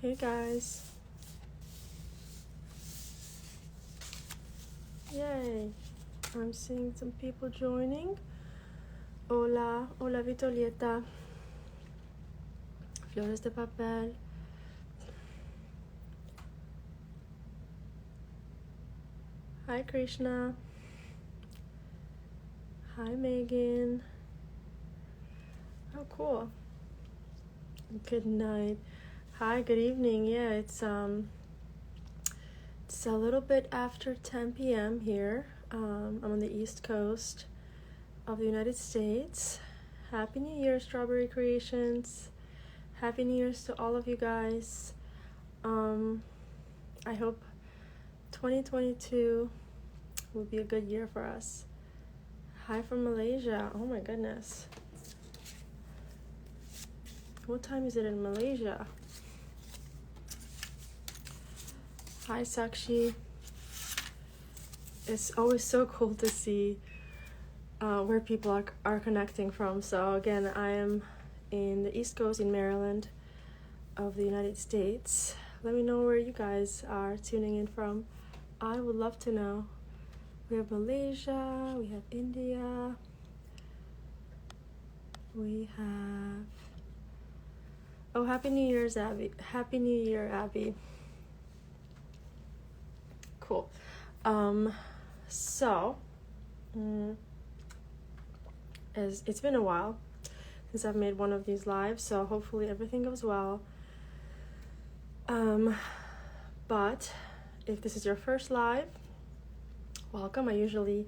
Hey guys. Yay. I'm seeing some people joining. Hola, hola Vitolieta. Flores de papel. Hi Krishna. Hi Megan. Oh cool. Good night. Hi, good evening. Yeah, it's a little bit after 10 p.m. here. I'm on the East Coast of the United States. Happy New Year, Strawberry Creations. Happy New Year's to all of you guys. I hope 2022 will be a good year for us. Hi from Malaysia. Oh my goodness. What time is it in Malaysia? Hi Sakshi. It's always so cool to see where people are connecting from. So again, I am in the East Coast in Maryland of the United States. Let me know where you guys are tuning in from. I would love to know. We have Malaysia, we have India, we have... Oh, Happy New Year's, Abby. Happy New Year, Abby. Cool. As it's been a while since I've made one of these lives, so hopefully everything goes well. But if this is your first live, welcome. I usually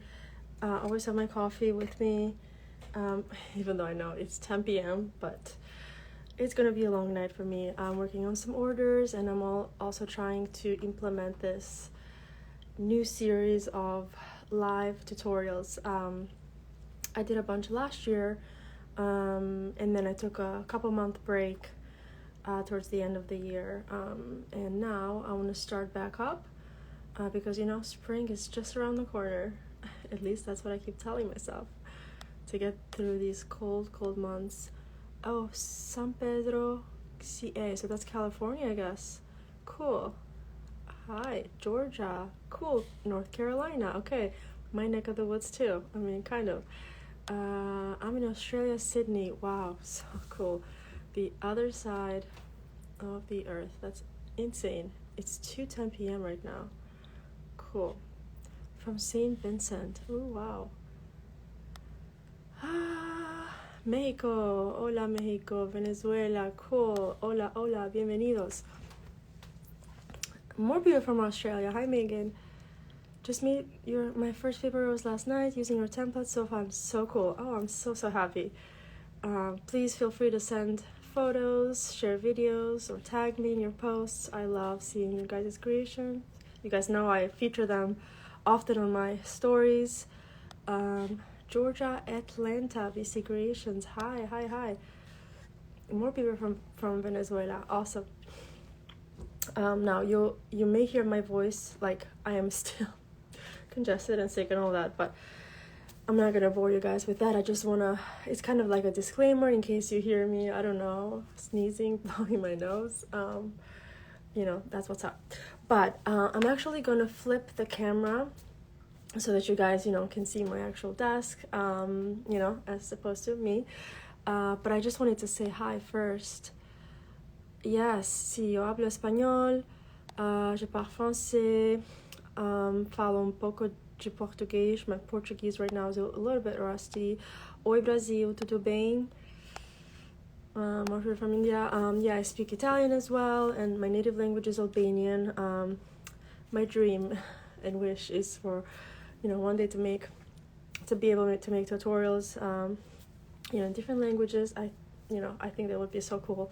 always have my coffee with me, even though I know it's 10 p.m., but it's gonna be a long night for me. I'm working on some orders, and I'm also trying to implement this new series of live tutorials. I did a bunch last year, and then I took a couple-month break towards the end of the year, and now I want to start back up because spring is just around the corner. At least that's what I keep telling myself, to get through these cold months. Oh, San Pedro CA, so that's California, I guess. Cool. Hi, Georgia. Cool. North Carolina. Okay, my neck of the woods too. I mean, kind of. I'm in Australia, Sydney. Wow, so cool. The other side of the earth. That's insane. It's 2:10 p.m. right now. Cool. From St. Vincent. Oh, wow. Mexico. Hola, Mexico. Venezuela. Cool. Hola, hola. Bienvenidos. More people from Australia. Hi, Megan. Just made my first paper was last night using your template so far. I'm so cool. Oh, I'm so happy. Please feel free to send photos, share videos, or tag me in your posts. I love seeing you guys' creations. You guys know I feature them often on my stories. Georgia, Atlanta, BC Creations. Hi. More people from Venezuela. Awesome. Now you may hear my voice like I am still congested and sick and all that, but I'm not gonna bore you guys with that. I just wanna, it's kind of like a disclaimer in case you hear me, I don't know, sneezing, blowing my nose. That's what's up. But I'm actually gonna flip the camera so that you guys, can see my actual desk, as opposed to me. But I just wanted to say hi first. Yes, si yo hablo español, je parle français, falo um pouco de português. My Portuguese right now is a little bit rusty. Oi Brasil, tudo bem? We're from India. Yeah, I speak Italian as well, and my native language is Albanian. My dream and wish is for, one day to be able to make tutorials, in different languages. I think that would be so cool.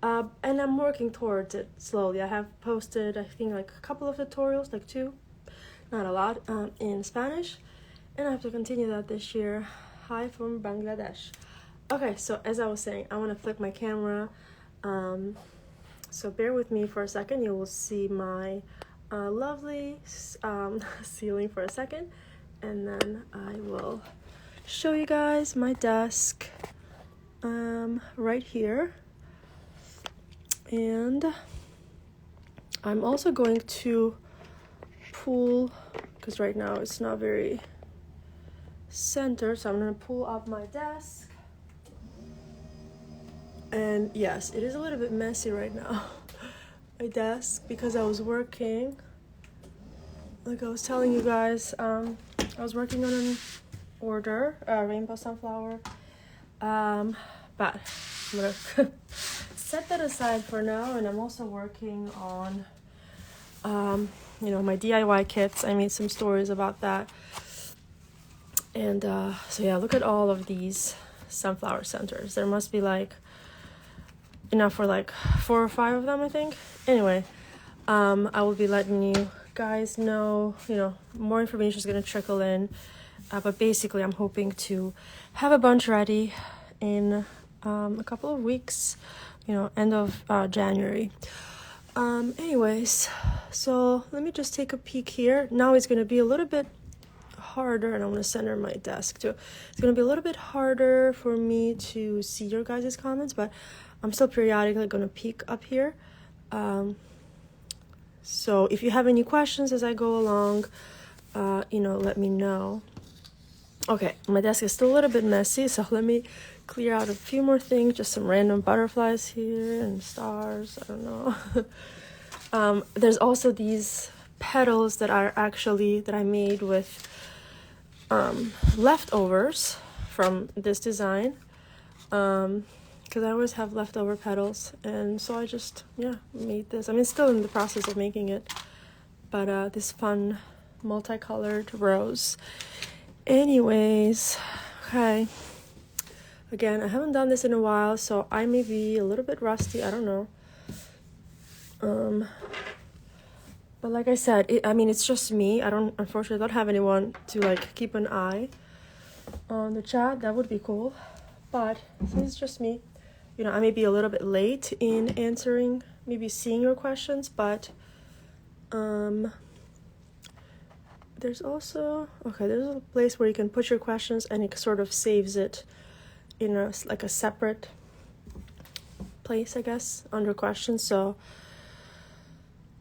And I'm working towards it slowly. I have posted, I think, like a couple of tutorials, like 2, not a lot, in Spanish, and I have to continue that this year. Hi from Bangladesh. Okay, so as I was saying, I want to flip my camera, so bear with me for a second. You will see my lovely ceiling for a second, and then I will show you guys my desk right here. And I'm also going to pull, because right now it's not very centered, so I'm going to pull up my desk. And yes, it is a little bit messy right now, my desk, because I was working, like I was telling you guys, I was working on an order, rainbow sunflower, but I'm gonna set that aside for now. And I'm also working on my DIY kits. I made some stories about that. And so yeah, look at all of these sunflower centers. There must be like enough for like 4 or 5 of them, I think. Anyway, I will be letting you guys know, more information is going to trickle in. But basically, I'm hoping to have a bunch ready in a couple of weeks, end of January. Anyways, so let me just take a peek here. Now it's going to be a little bit harder, and I'm going to center my desk too. It's going to be a little bit harder for me to see your guys' comments, but I'm still periodically going to peek up here. So if you have any questions as I go along, let me know. Okay, my desk is still a little bit messy, so let me clear out a few more things, just some random butterflies here and stars, I don't know. There's also these petals that I made with leftovers from this design, because I always have leftover petals, and so I just made this. I mean, still in the process of making it, but this fun multicolored rose. Anyways, okay, again, I haven't done this in a while, so I may be a little bit rusty, I don't know. But like I said, it's just me. Unfortunately, don't have anyone to like keep an eye on the chat. That would be cool. But since it's just me, I may be a little bit late in answering, maybe seeing your questions, but there's also, there's a place where you can put your questions and it sort of saves it in a separate place, I guess, under questions. So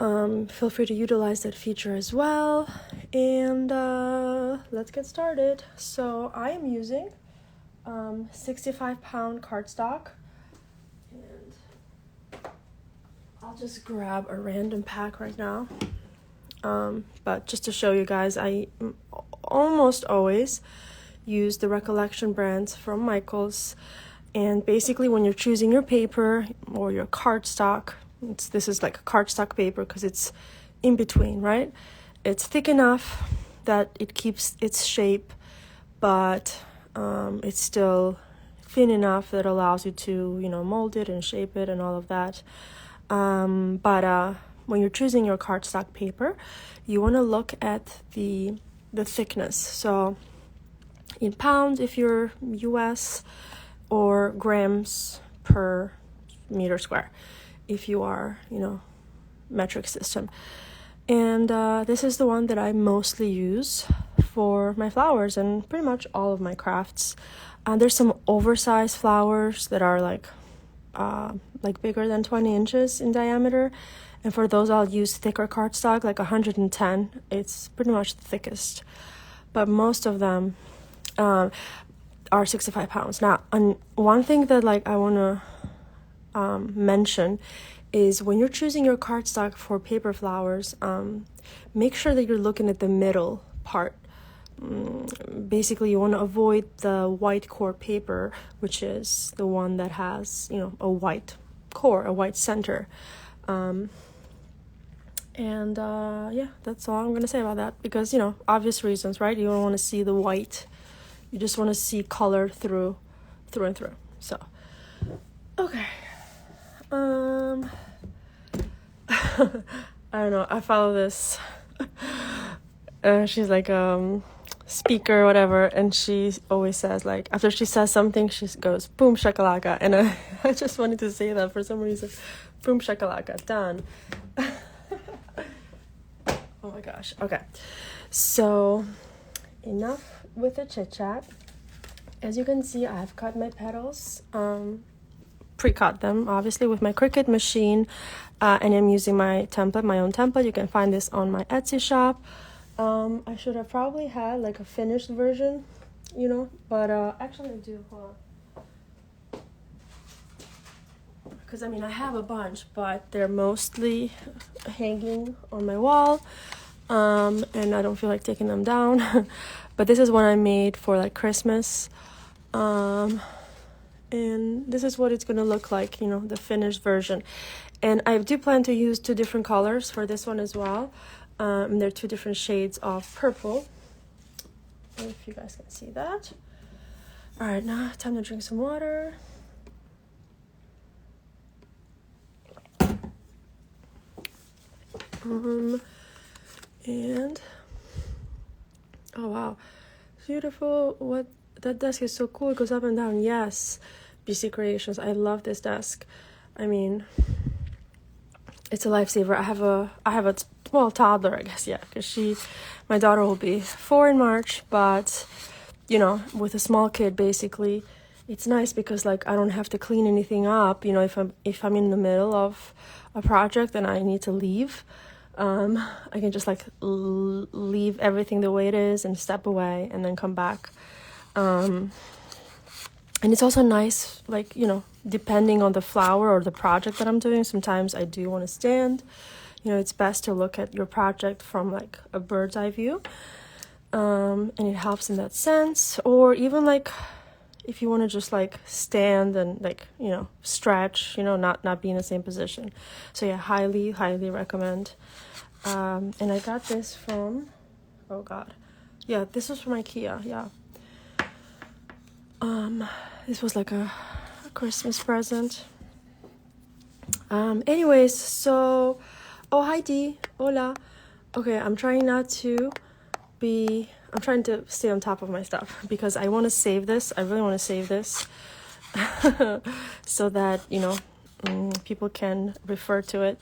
feel free to utilize that feature as well. And let's get started. So I am using 65-pound cardstock. And I'll just grab a random pack right now. But just to show you guys, I almost always use the Recollection brands from Michaels. And basically when you're choosing your paper or your cardstock, this is like a cardstock paper because it's in between, right? It's thick enough that it keeps its shape, but it's still thin enough that allows you to, mold it and shape it and all of that. But when you're choosing your cardstock paper, you want to look at the thickness. So in pounds if you're US, or grams per meter square if you are, metric system. And this is the one that I mostly use for my flowers and pretty much all of my crafts. There's some oversized flowers that are like bigger than 20 inches in diameter. And for those, I'll use thicker cardstock, like 110. It's pretty much the thickest. But most of them are 65 pounds. Now, one thing that I want to mention is when you're choosing your cardstock for paper flowers, make sure that you're looking at the middle part. Basically, you want to avoid the white core paper, which is the one that has, a white core, a white center. That's all I'm going to say about that, because, obvious reasons, right? You don't want to see the white. You just want to see color through and through. So, okay. I don't know. I follow this. She's like speaker or whatever, and she always says, after she says something, she goes boom shakalaka, and I just wanted to say that for some reason. Boom shakalaka, done. Oh my gosh. Okay, so enough with the chit chat. As you can see, I've cut my petals pre-cut them, obviously, with my Cricut machine, and I'm using my template, my own template. You can find this on my Etsy shop. I should have probably had like a finished version, you know, but actually I do. Hold on. Because I mean, I have a bunch, but they're mostly hanging on my wall, and I don't feel like taking them down. But this is one I made for like Christmas, and this is what it's gonna look like, you know, the finished version. And I do plan to use 2 different colors for this one as well. They're 2 different shades of purple, if you guys can see that. All right, now time to drink some water. And oh wow, beautiful. What, that desk is so cool. It goes up and down. Yes, BC Creations, I love this desk. I mean, it's a lifesaver. I have a well, toddler, I guess, yeah, because my daughter will be 4 in March, but you know, with a small kid, basically, it's nice because like I don't have to clean anything up, you know, if I'm in the middle of a project and I need to leave, I can just like leave everything the way it is and step away and then come back. And it's also nice, like, you know, depending on the flower or the project that I'm doing, sometimes I do want to stand. You know, it's best to look at your project from like a bird's eye view, and it helps in that sense. Or even like if you want to just like stand and like, you know, stretch, you know, not be in the same position. So yeah, highly recommend. And I got this from, oh god, yeah, this was from IKEA. Yeah, this was like a Christmas present. Anyways, so oh, hi Dee, hola. Okay, I'm trying to stay on top of my stuff because I want to save this. I really want to save this so that, you know, people can refer to it.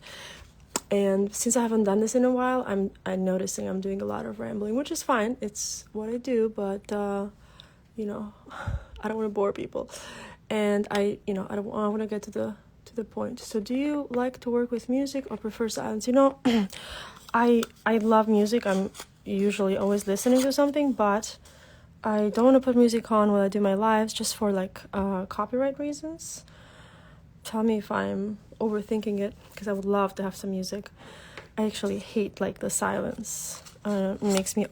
And since I haven't done this in a while, I'm noticing I'm doing a lot of rambling, which is fine. It's what I do, but you know, I don't want to bore people, and I want to get to the point. So, do you like to work with music or prefer silence? You know, I love music. I'm usually always listening to something, but I don't want to put music on while I do my lives just for like copyright reasons. Tell me if I'm overthinking it, because I would love to have some music. I actually hate like the silence. It makes me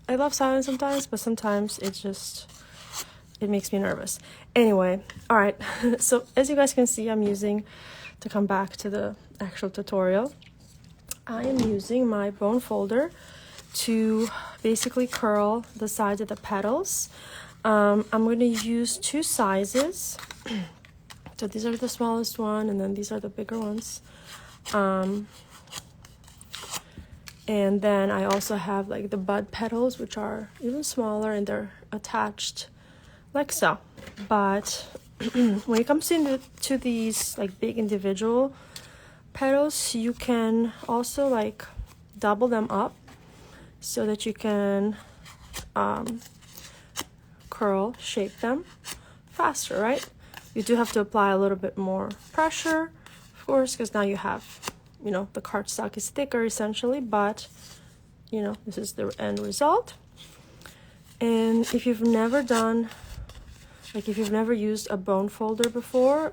I love silence sometimes, but sometimes it makes me nervous. Anyway, all right. So as you guys can see, to come back to the actual tutorial, I am using my bone folder to basically curl the sides of the petals. I'm going to use 2 sizes. So these are the smallest one, and then these are the bigger ones. And then I also have like the bud petals, which are even smaller, and they're attached like so. But when it comes to these like big individual petals, you can also like double them up so that you can shape them faster, right? You do have to apply a little bit more pressure, of course, because now you have, you know, the cardstock is thicker essentially, but you know, this is the end result. And if you've never used a bone folder before,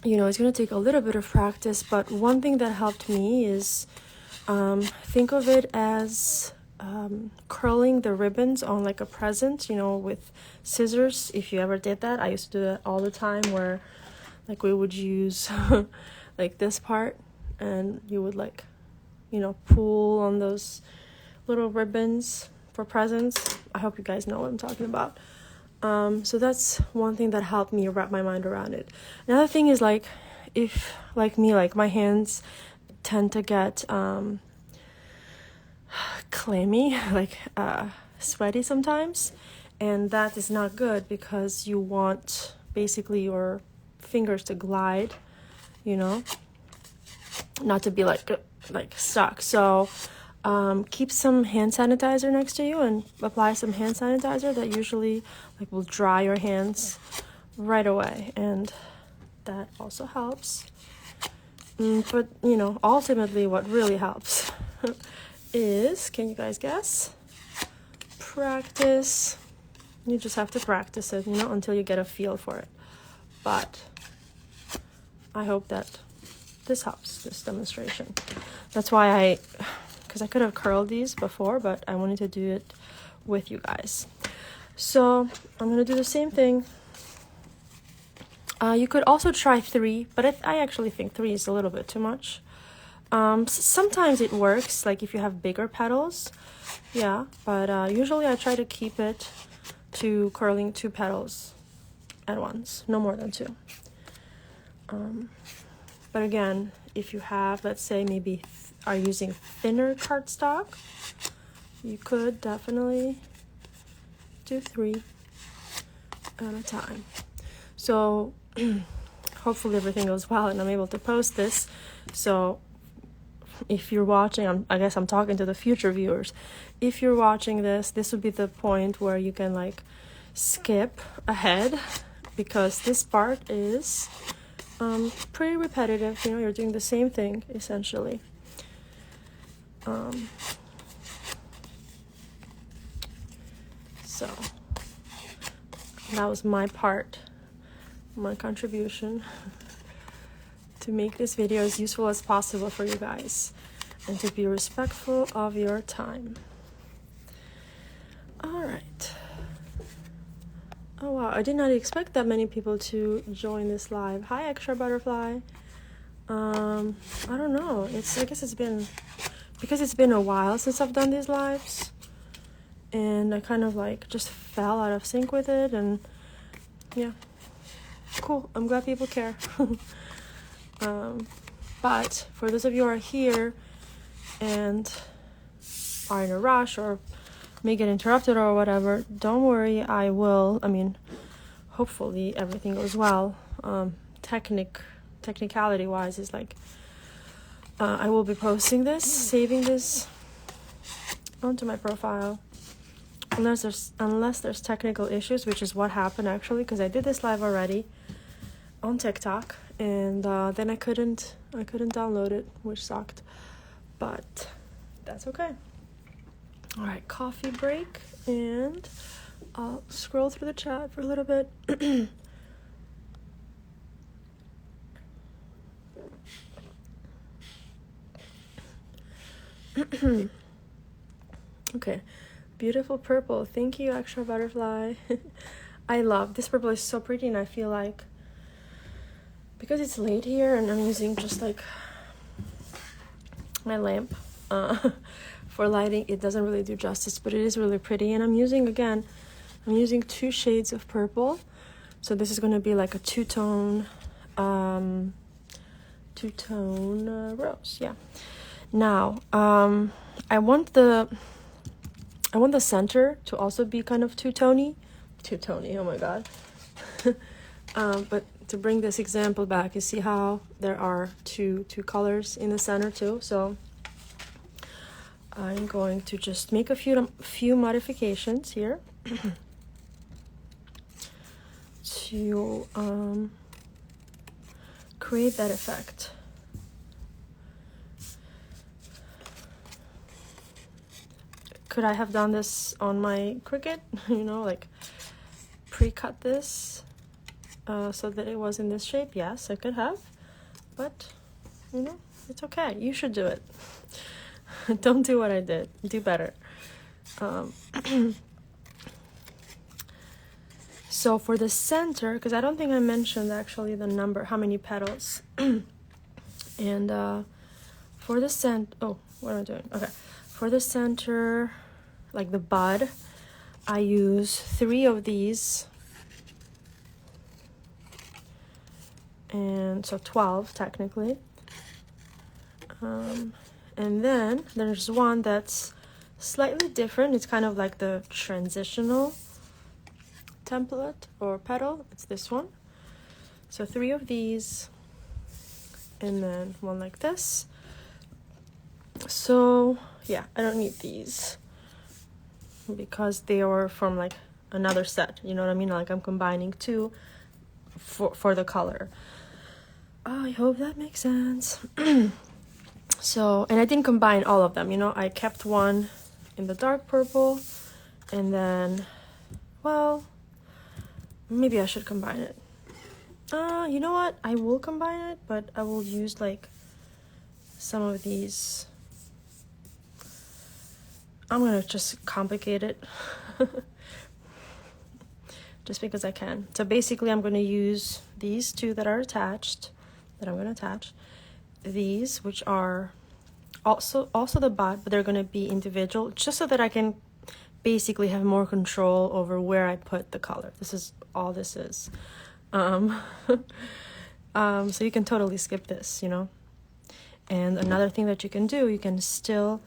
you know, it's going to take a little bit of practice, but one thing that helped me is think of it as curling the ribbons on like a present, you know, with scissors. If you ever did that, I used to do that all the time, where like we would use like this part, and you would like, you know, pull on those little ribbons for presents. I hope you guys know what I'm talking about. So that's one thing that helped me wrap my mind around it. Another thing is like, if like me, like my hands tend to get clammy, like sweaty sometimes, and that is not good because you want basically your fingers to glide, you know, not to be like stuck. So keep some hand sanitizer next to you and apply some hand sanitizer. That usually like will dry your hands right away, and that also helps. But you know, ultimately what really helps is, can you guys guess? Practice. You just have to practice it, you know, until you get a feel for it. But I hope that this helps, this demonstration. That's why because I could have curled these before, but I wanted to do it with you guys. So I'm gonna do the same thing. You could also try 3, but I actually think 3 is a little bit too much. Sometimes it works, like if you have bigger petals, yeah, but usually I try to keep it to curling 2 petals at once, no more than 2. But again, if you have, let's say, maybe are using thinner cardstock, you could definitely do 3 at a time. So hopefully everything goes well and I'm able to post this. So if you're watching, I guess I'm talking to the future viewers. If you're watching this would be the point where you can like skip ahead, because this part is pretty repetitive. You know, you're doing the same thing essentially. So that was my part, my contribution to make this video as useful as possible for you guys and to be respectful of your time. All right. Oh wow, I did not expect that many people to join this live. Hi, Extra Butterfly. I don't know. I guess it's been, because it's been a while since I've done these lives, and I kind of like just fell out of sync with it, and yeah, cool. I'm glad people care. But for those of you who are here and are in a rush or may get interrupted or whatever, don't worry. Hopefully everything goes well. Technicality wise is like, I will be posting this, saving this onto my profile, unless there's technical issues, which is what happened actually, because I did this live already on TikTok, and then I couldn't download it, which sucked, but that's okay. All right, coffee break, and I'll scroll through the chat for a little bit. Okay, beautiful purple. Thank you, Extra Butterfly. I love this purple. Is so pretty, and I feel like because it's late here and I'm using just like my lamp for lighting, it doesn't really do justice, but it is really pretty. And I'm using 2 shades of purple, so this is going to be like a two-tone rose. Yeah. Now I want the center to also be kind of two-tony. Oh my god. But to bring this example back, you see how there are two colors in the center too. So I'm going to just make a few modifications here to create that effect. Could I have done this on my Cricut? You know, like pre-cut this so that it was in this shape? Yes, I could have, but you know, it's okay. You should do it. Don't do what I did. Do better. So for the center, because I don't think I mentioned actually the number, how many petals. And for the what am I doing? Okay. For the center, like the bud, I use 3 of these. And so 12 technically. And then there's one that's slightly different. It's kind of like the transitional template or petal. It's this one. So 3 of these, and then one like this. So yeah, I don't need these because they are from like another set, you know what I mean? Like I'm combining two for the color. I hope that makes sense. So, and I didn't combine all of them, you know, I kept one in the dark purple, and then, well, maybe I should combine it. You know what, I will combine it, but I will use like some of these. I'm gonna just complicate it just because I can. So basically I'm gonna use these two that are attached, that I'm gonna attach, these which are also the bud, but they're gonna be individual, just so that I can basically have more control over where I put the color. This is all this is. So you can totally skip this, you know. And another thing that you can do, you can still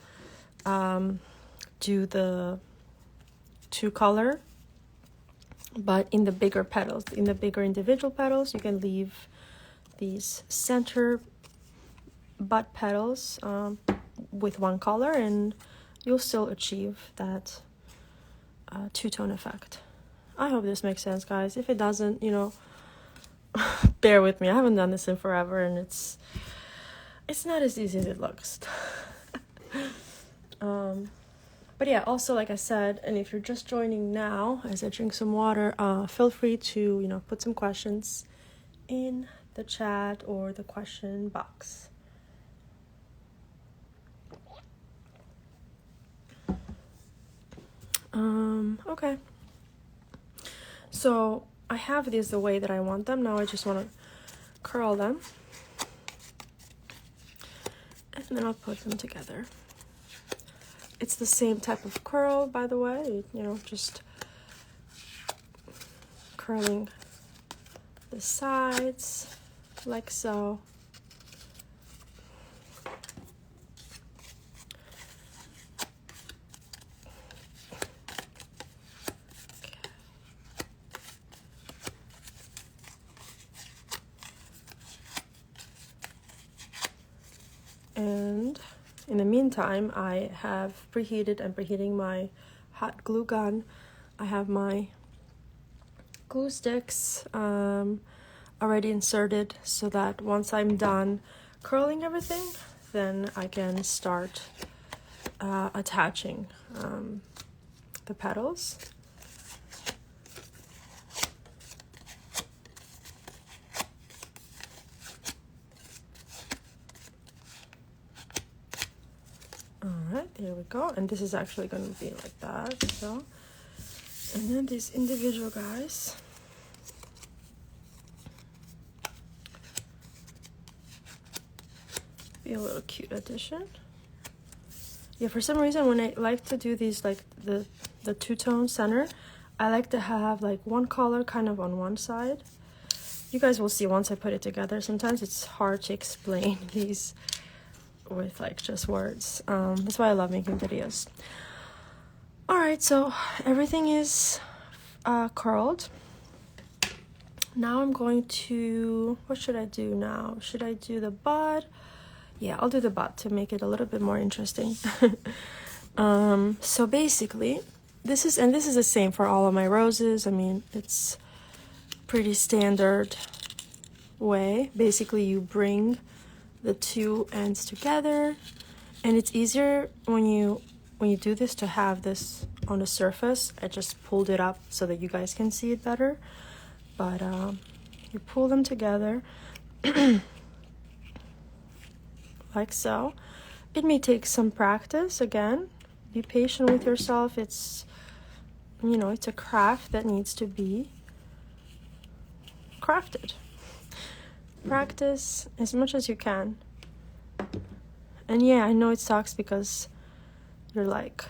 do the two color, but in the bigger petals, in the bigger individual petals, you can leave these center bud petals with one color, and you'll still achieve that two-tone effect. I hope this makes sense, guys. If it doesn't, you know, bear with me. I haven't done this in forever, and it's not as easy as it looks. But yeah, also, like I said, and if you're just joining now as I drink some water, feel free to, you know, put some questions in the chat or the question box. Okay. So I have these the way that I want them. Now I just want to curl them. And then I'll put them together. It's the same type of curl, by the way, you know, just curling the sides like so. And in the meantime, I have preheated and preheating my hot glue gun. I have my glue sticks already inserted, so that once I'm done curling everything, then I can start attaching the petals. Alright, there we go. And this is actually going to be like that. So, and then these individual guys. Be a little cute addition. Yeah, for some reason when I like to do these, like the two-tone center, I like to have like one color kind of on one side. You guys will see once I put it together. Sometimes it's hard to explain these with like just words. That's why I love making videos. Alright, so everything is curled. Now I'm going to, what should I do now? Should I do the bud? Yeah, I'll do the bud to make it a little bit more interesting. So basically, this is the same for all of my roses. I mean, it's pretty standard way. Basically, you bring the two ends together, and it's easier when you do this to have this on the surface. I just pulled it up so that you guys can see it better, but you pull them together like so. It may take some practice. Again, be patient with yourself. It's, you know, it's a craft that needs to be crafted. Practice as much as you can. And yeah, I know it sucks because you're like,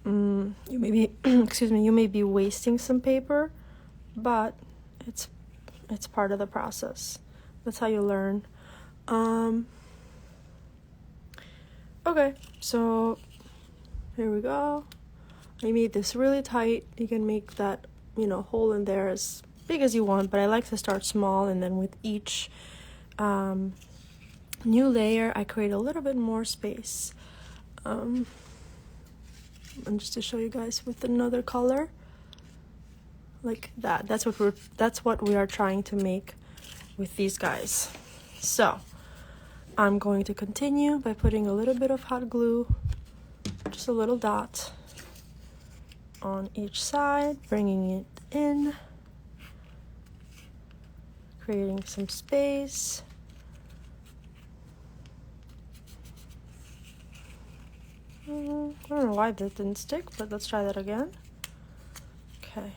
you may be you may be wasting some paper, but it's part of the process. That's how you learn. Okay, so here we go. I made this really tight. You can make that, you know, hole in there as big as you want, but I like to start small, and then with each new layer, I create a little bit more space. And just to show you guys with another color, like that. That's what we are trying to make with these guys. So I'm going to continue by putting a little bit of hot glue, just a little dot on each side, bringing it in, creating some space. I don't know why that didn't stick, but let's try that again. Okay.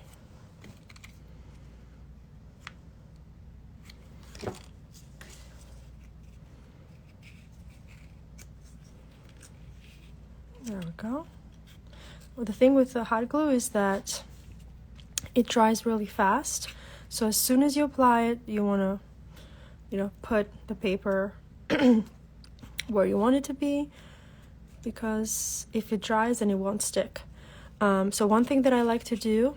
There we go. Well, the thing with the hot glue is that it dries really fast. So as soon as you apply it, you want to, put the paper where you want it to be, because if it dries, then it won't stick. So one thing that I like to do,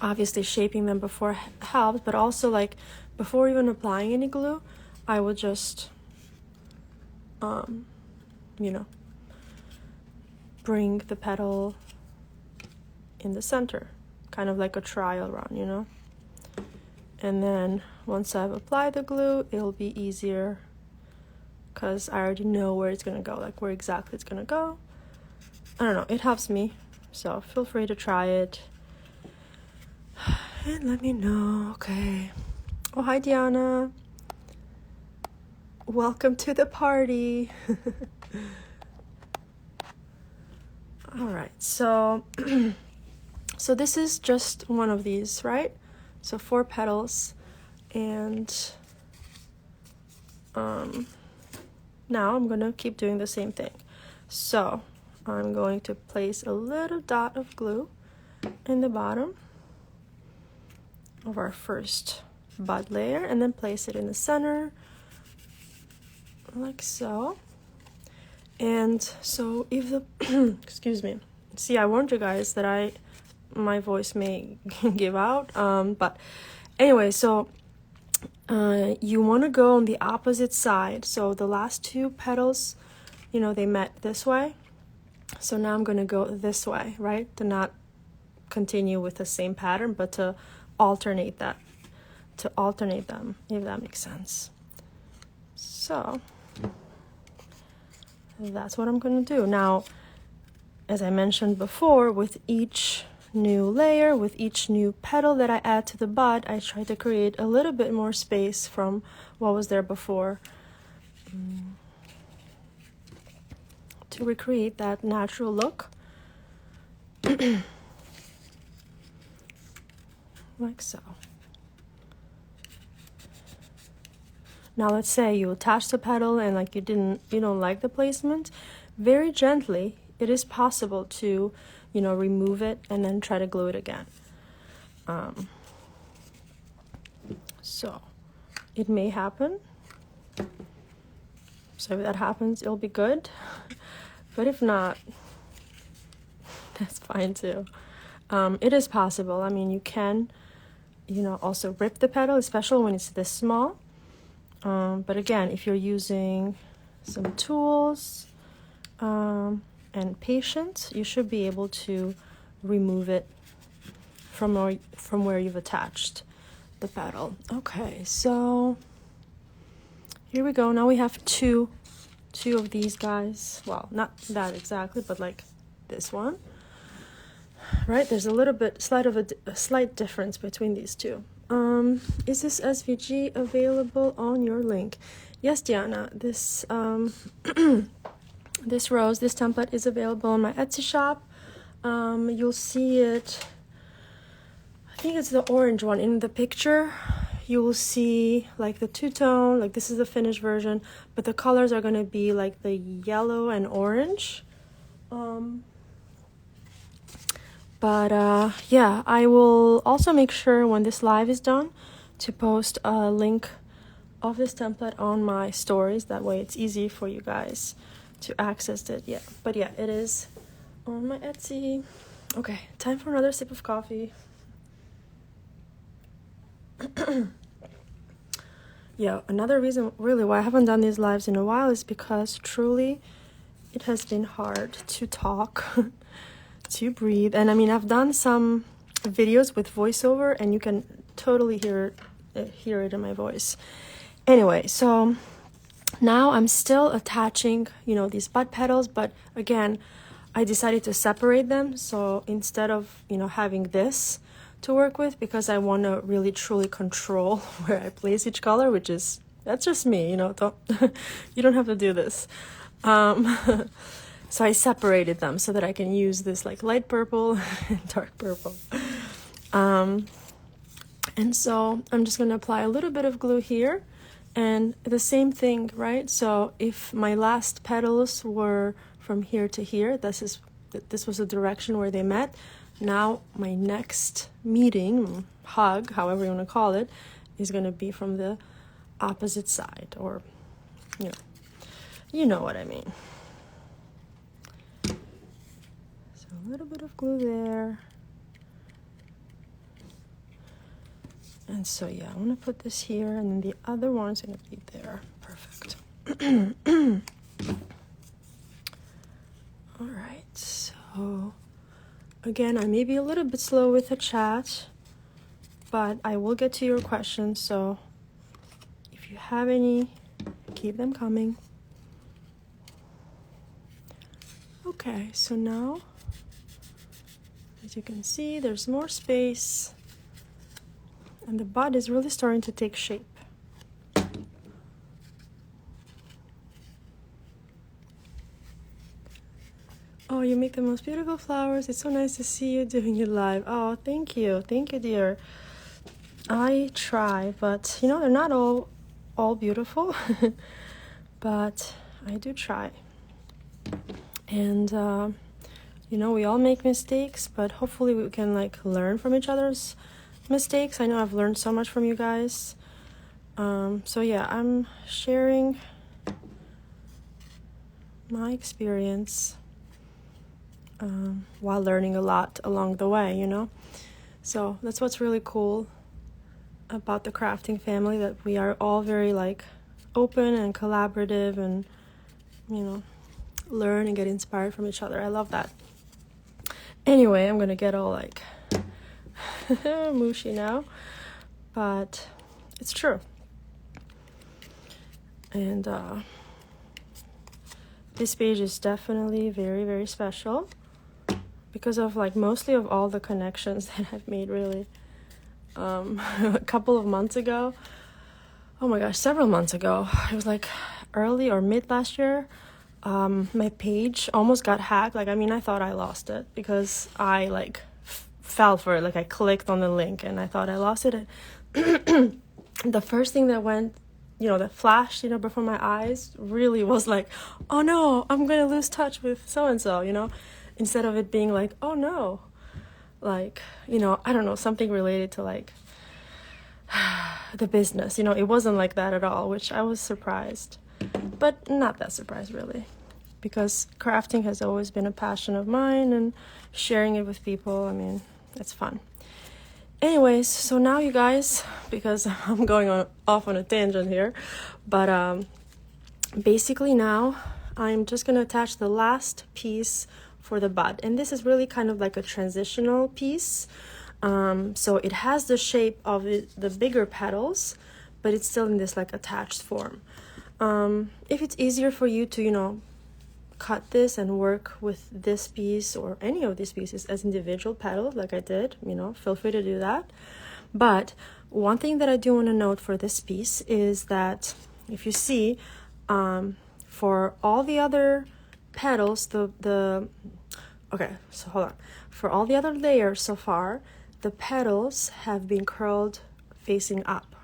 obviously shaping them before helps, but also like before even applying any glue, I will just, bring the petal in the center, kind of like a trial run, And then once I've applied the glue, it'll be easier because I already know where it's gonna go, like where exactly it's gonna go. I don't know, it helps me, so feel free to try it and let me know. Okay. Oh, hi Diana, welcome to the party. All right, so so this is just one of these, right? So 4 petals, and now I'm gonna keep doing the same thing. So I'm going to place a little dot of glue in the bottom of our first bud layer, and then place it in the center like so. And so if the excuse me, see, I warned you guys that my voice may give out, but anyway, so you want to go on the opposite side. So the last 2 petals, they met this way, so now I'm going to go this way, right, to not continue with the same pattern, but to alternate them, if that makes sense. So that's what I'm going to do. Now, as I mentioned before, with each new layer, with each new petal that I add to the bud, I try to create a little bit more space from what was there before, to recreate that natural look. Like so. Now let's say you attach the petal and like you don't like the placement, very gently, it is possible to, remove it and then try to glue it again. So it may happen. So if that happens, it'll be good. But if not, that's fine too. It is possible. I mean, you can, also rip the petal, especially when it's this small. But again, if you're using some tools and patience, you should be able to remove it from where you've attached the petal. Okay, so here we go. Now we have two of these guys. Well, not that exactly, but like this one. Right? There's a little bit a slight difference between these two. Is this SVG available on your link? Yes, Diana, this this template is available on my Etsy shop. You'll see it, I think it's the orange one in the picture. You will see like the two-tone, like this is the finished version, but the colors are going to be like the yellow and orange. Yeah, I will also make sure when this live is done to post a link of this template on my stories. That way it's easy for you guys to access it. Yeah, but yeah, it is on my Etsy. Okay, time for another sip of coffee. yeah, another reason really why I haven't done these lives in a while is because truly it has been hard to talk, to breathe. And I mean, I've done some videos with voiceover and you can totally hear it in my voice. Anyway, so now I'm still attaching, you know, these bud petals, but again, I decided to separate them. So instead of, you know, having this to work with, because I want to really truly control where I place each color, which is, that's just me, you know, don't you don't have to do this. So I separated them so that I can use this like light purple and dark purple. And so I'm just going to apply a little bit of glue here, and the same thing, right? So if my last petals were from here to here, this was the direction where they met. Now my next meeting, hug, however you want to call it, is going to be from the opposite side, or you know what I mean. So a little bit of glue there. And so yeah, I'm gonna put this here, and then the other one's gonna be there. Perfect. All right, so again, I may be a little bit slow with the chat, but I will get to your questions. So if you have any, keep them coming. Okay, so now, as you can see, there's more space, and the bud is really starting to take shape. Oh, you make the most beautiful flowers. It's so nice to see you doing it live. Oh, thank you. Thank you, dear. I try, but you know, they're not all beautiful, but I do try. And you know, we all make mistakes, but hopefully we can like learn from each other's mistakes. I know I've learned so much from you guys. So yeah, I'm sharing my experience while learning a lot along the way, you know. So that's what's really cool about the crafting family, that we are all very like open and collaborative, and you know, learn and get inspired from each other. I love that. Anyway, I'm gonna get all like mushy now, but it's true. And this page is definitely very, very special because of like mostly of all the connections that I've made, really. A couple of months ago, oh my gosh, several months ago, it was like early or mid last year, my page almost got hacked. Like, I mean, I thought I lost it because I like fell for it. Like, I clicked on the link and I thought I lost it. The first thing that went, you know, that flashed, you know, before my eyes really was like, oh no, I'm gonna lose touch with so-and-so, you know, instead of it being like, oh no, like, you know, I don't know, something related to like the business, you know. It wasn't like that at all, which I was surprised, but not that surprised really, because crafting has always been a passion of mine, and sharing it with people, I mean, it's fun. Anyways, so now you guys, because I'm going off on a tangent here, but basically now I'm just going to attach the last piece for the bud, and this is really kind of like a transitional piece. So it has the shape of the bigger petals, but it's still in this like attached form. If it's easier for you to, you know, cut this and work with this piece or any of these pieces as individual petals like I did, you know, feel free to do that. But one thing that I do want to note for this piece is that if you see, for all the other petals, okay, so hold on. For all the other layers so far, the petals have been curled facing up,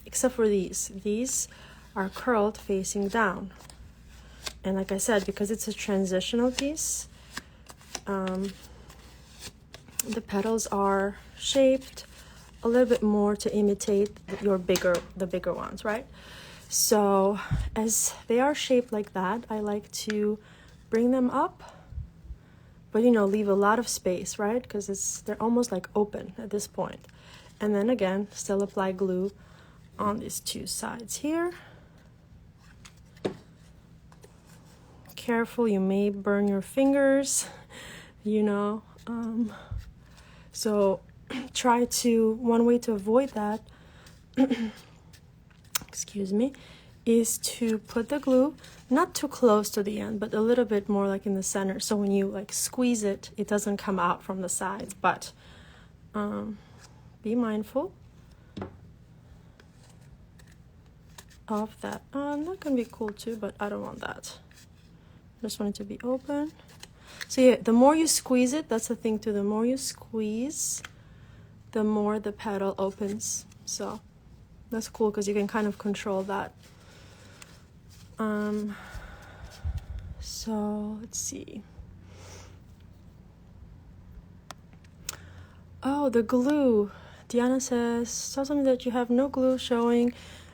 except for these. These are curled facing down. And like I said, because it's a transitional piece, the petals are shaped a little bit more to imitate the bigger ones, right? So as they are shaped like that, I like to bring them up, but you know, leave a lot of space, right? Because they're almost like open at this point. And then again, still apply glue on these two sides here. Careful, you may burn your fingers, you know. So try to, one way to avoid that, excuse me, is to put the glue not too close to the end, but a little bit more like in the center. So when you like squeeze it, it doesn't come out from the sides, but be mindful of that. That can be cool too, but I don't want that. I just want it to be open. So yeah, the more you squeeze it, that's the thing too, the more you squeeze, the more the petal opens. So that's cool because you can kind of control that. So let's see. Oh, the glue. Diana says, saw something that you have no glue showing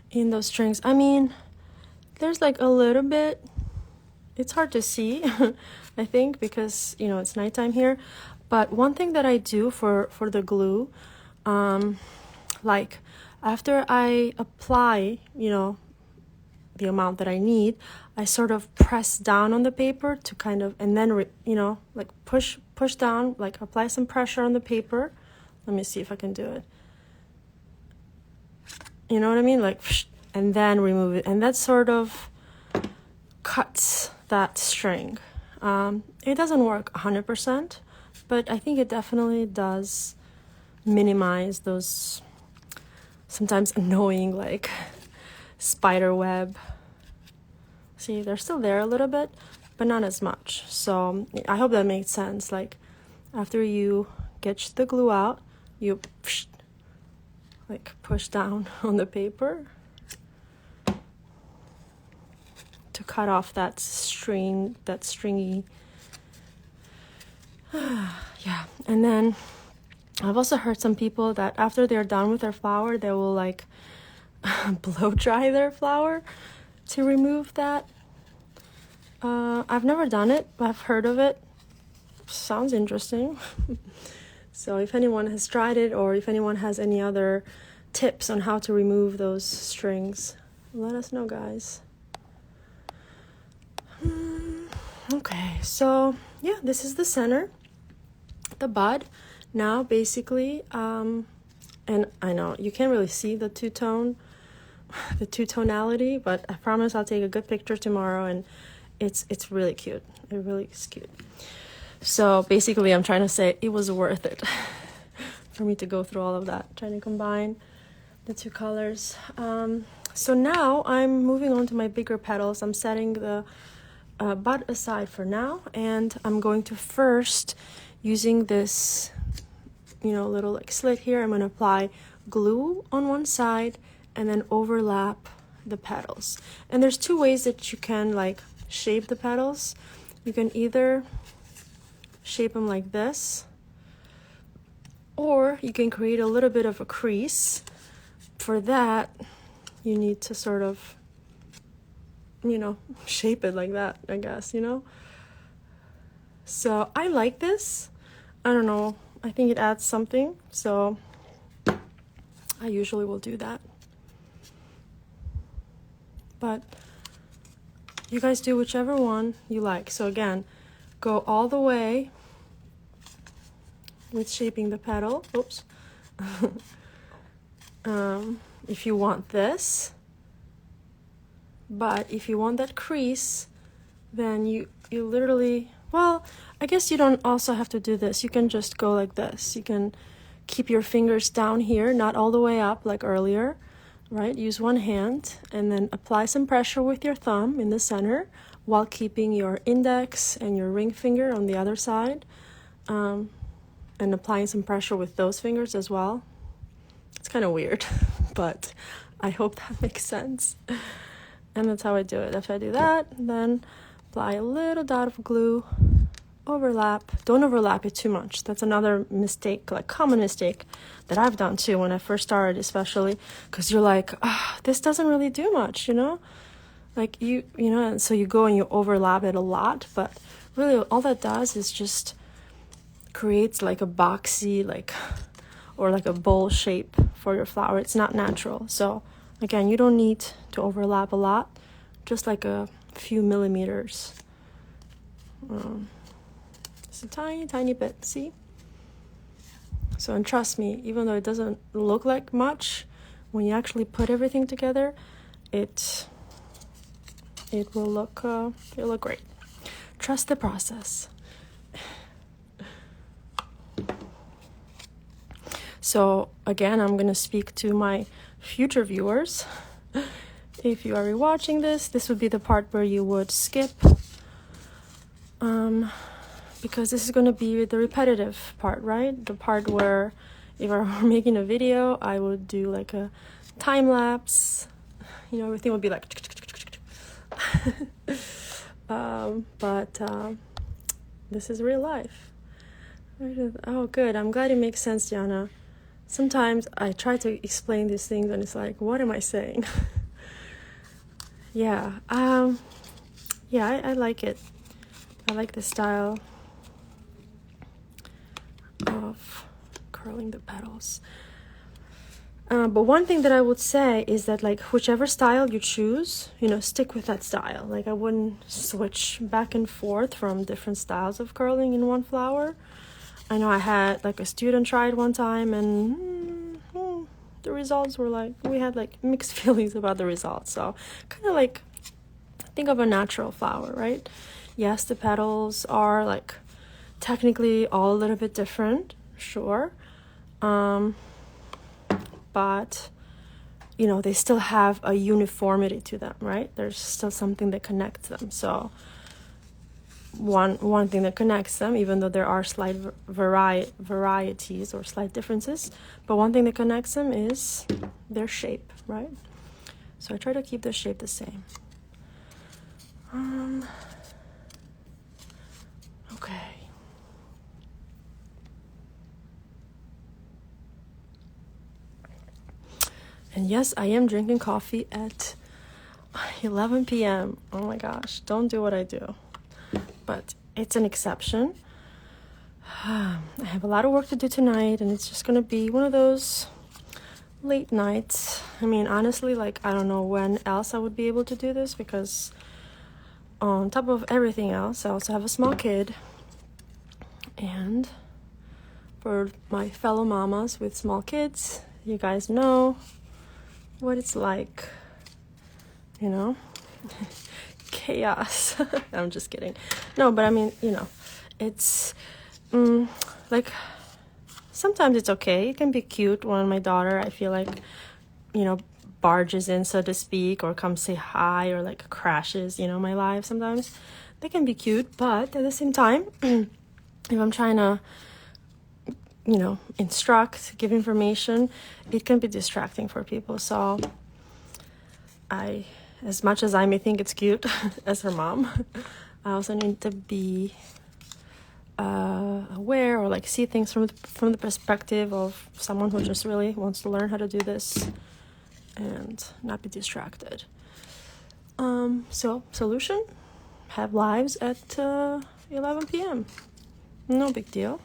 in those strings. I mean, there's like a little bit. It's hard to see, I think, because, you know, it's nighttime here. But one thing that I do for the glue, like after I apply, you know, the amount that I need, I sort of press down on the paper to kind of, and then, you know, like push down, like apply some pressure on the paper. Let me see if I can do it. You know what I mean? Like, and then remove it. And that sort of cuts that string. It doesn't work 100%, but I think it definitely does minimize those sometimes annoying like spider web. See, they're still there a little bit, but not as much. So I hope that makes sense. Like after you get the glue out, you like push down on the paper to cut off that string, that stringy. Yeah, and then I've also heard some people that after they're done with their flower, they will like blow dry their flower to remove that. I've never done it, but I've heard of it. Sounds interesting. So if anyone has tried it, or if anyone has any other tips on how to remove those strings, let us know, guys. Okay, so yeah, this is the center, the bud. Now basically, and I know you can't really see the two-tonality, but I promise I'll take a good picture tomorrow, and it's really cute. It really is cute. So basically I'm trying to say it was worth it for me to go through all of that, trying to combine the two colors. So now I'm moving on to my bigger petals. I'm setting the bud aside for now, and I'm going to first, using this, you know, little like slit here, I'm going to apply glue on one side and then overlap the petals. And there's two ways that you can like shape the petals. You can either shape them like this, or you can create a little bit of a crease. For that, you need to sort of, you know, shape it like that, I guess, you know. So I like this. I don't know, I think it adds something, so I usually will do that. But you guys do whichever one you like. So again, go all the way with shaping the petal. Oops. If you want this, but if you want that crease, then you literally, well, I guess you don't also have to do this. You can just go like this. You can keep your fingers down here, not all the way up like earlier, right? Use one hand and then apply some pressure with your thumb in the center while keeping your index and your ring finger on the other side, and applying some pressure with those fingers as well. It's kind of weird, but I hope that makes sense. And that's how I do it. After I do that, then apply a little dot of glue, overlap. Don't overlap it too much. That's another mistake, like common mistake that I've done too when I first started, especially because you're like, this doesn't really do much, you know? Like you know, and so you go and you overlap it a lot, but really all that does is just creates like a boxy, like, or like a bowl shape for your flower. It's not natural. So Again, you don't need to overlap a lot, just like a few millimeters. It's a tiny, tiny bit, see? So, and trust me, even though it doesn't look like much, when you actually put everything together, it will look great. Trust the process. So again, I'm gonna speak to my future viewers. If you are rewatching this would be the part where you would skip, because this is gonna be the repetitive part, right? The part where if I were making a video, I would do like a time lapse. You know, everything would be like. But this is real life. Oh, good. I'm glad it makes sense, Diana. Sometimes I try to explain these things and it's like, what am I saying? Yeah. I like it. I like the style of curling the petals. But one thing that I would say is that, like, whichever style you choose, you know, stick with that style. Like, I wouldn't switch back and forth from different styles of curling in one flower. I know I had, like, a student try it one time, and the results were, like, we had, like, mixed feelings about the results. So, kind of, like, think of a natural flower, right? Yes, the petals are, like, technically all a little bit different, sure. But, you know, they still have a uniformity to them, right? There's still something that connects them. So one thing that connects them, even though there are slight varieties or slight differences, but one thing that connects them is their shape, right? So I try to keep the shape the same. Okay. And yes, I am drinking coffee at 11 p.m. Oh my gosh, don't do what I do. But it's an exception. I have a lot of work to do tonight, and it's just going to be one of those late nights. I mean, honestly, like, I don't know when else I would be able to do this, because on top of everything else, I also have a small kid. And for my fellow mamas with small kids, you guys know what it's like, you know? Chaos. I'm just kidding. No, but I mean, you know, it's like, sometimes it's okay. It can be cute when my daughter, I feel like, you know, barges in, so to speak, or comes say hi, or like crashes, you know, my life sometimes. They can be cute, but at the same time, if I'm trying to, you know, instruct, give information, it can be distracting for people. So as much as I may think it's cute as her mom, I also need to be aware, or like see things from the perspective of someone who just really wants to learn how to do this and not be distracted. So solution, have lives at 11 p.m. No big deal.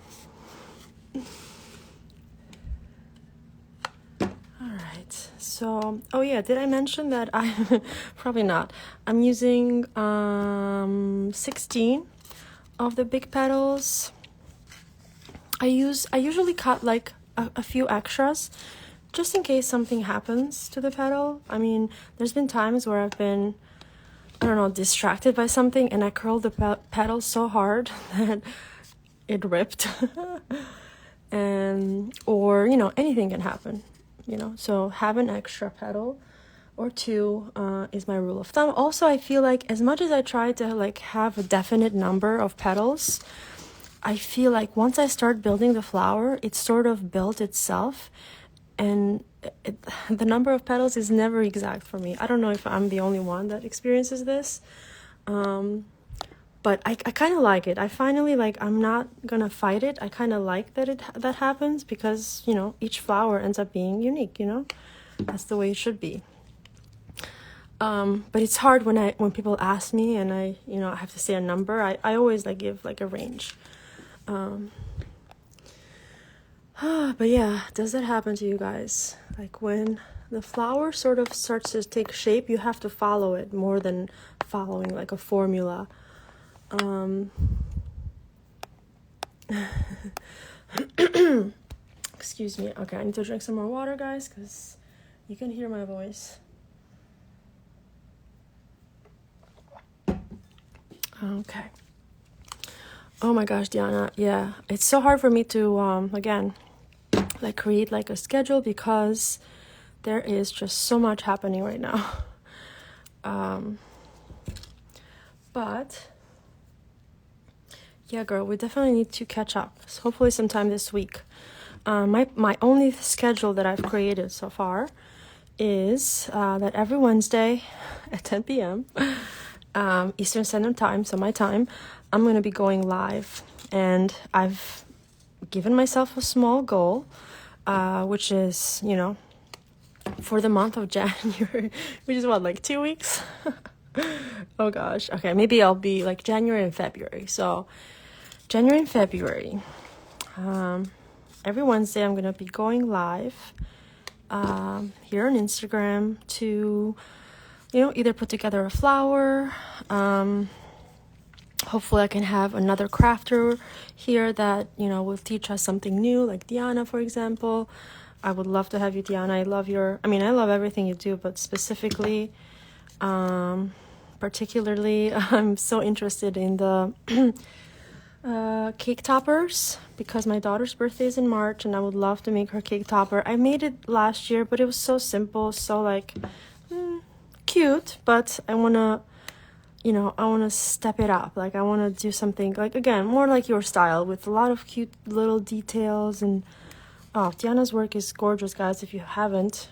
Alright, so, oh yeah, did I mention that probably not, I'm using 16 of the big petals. I usually cut like a few extras, just in case something happens to the petal. I mean, there's been times where I've been, I don't know, distracted by something, and I curled the petal so hard that it ripped. Or, you know, anything can happen, you know, so have an extra petal or two is my rule of thumb. Also, I feel like as much as I try to like have a definite number of petals, I feel like once I start building the flower, it sort of built itself, and the number of petals is never exact for me. I don't know if I'm the only one that experiences this, but I kind of like it. I finally, like, I'm not gonna fight it. I kind of like that happens, because, you know, each flower ends up being unique, you know? That's the way it should be. But it's hard when people ask me and I have to say a number. I always like give like a range. But yeah, does that happen to you guys? Like when the flower sort of starts to take shape, you have to follow it more than following like a formula. Excuse me. Okay, I need to drink some more water, guys, because you can hear my voice. Okay. Oh my gosh, Diana. Yeah, it's so hard for me to, again, like create like a schedule because there is just so much happening right now. But yeah, girl, we definitely need to catch up. So hopefully sometime this week. My only schedule that I've created so far is that every Wednesday at 10 p.m. Eastern Standard Time, so my time, I'm going to be going live. And I've given myself a small goal, which is, you know, for the month of January, which is what, like 2 weeks? Oh gosh. Okay, maybe I'll be like January and February. So January and February. Every Wednesday I'm going to be going live here on Instagram to, you know, either put together a flower. Hopefully I can have another crafter here that, you know, will teach us something new, like Diana, for example. I would love to have you, Diana. I love everything you do, but specifically, particularly, I'm so interested in the cake toppers because my daughter's birthday is in March and I would love to make her cake topper. I made it last year, but it was so simple, so like cute, but I want to step it up. Like I want to do something like, again, more like your style with a lot of cute little details. And oh, Diana's work is gorgeous, guys. If you haven't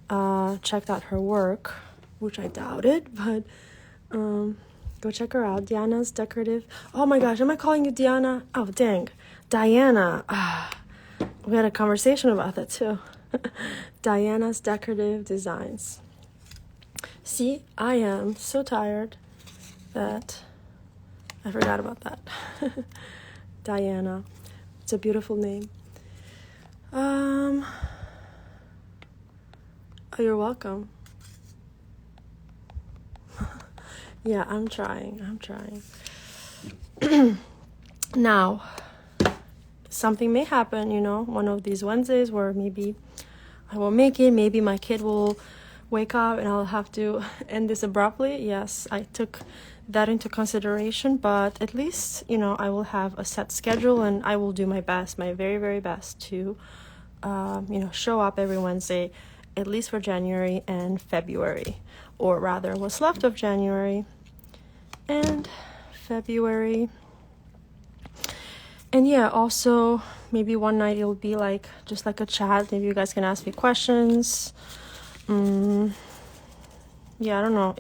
checked out her work, which I doubt it, but go check her out. Diana's Decorative. Oh my gosh, am I calling you Diana? Oh, dang. Diana. We had a conversation about that too. Diana's Decorative Designs. See, I am so tired that I forgot about that. Diana. It's a beautiful name. Oh, you're welcome. Yeah, I'm trying. Now, something may happen, you know, one of these Wednesdays where maybe I won't make it. Maybe my kid will wake up and I'll have to end this abruptly. Yes, I took that into consideration, but at least, you know, I will have a set schedule and I will do my best, my very, very best to, show up every Wednesday, at least for January and February, or rather what's left of January and February. And yeah, also maybe one night it'll be like just like a chat. Maybe you guys can ask me questions. Yeah, I don't know.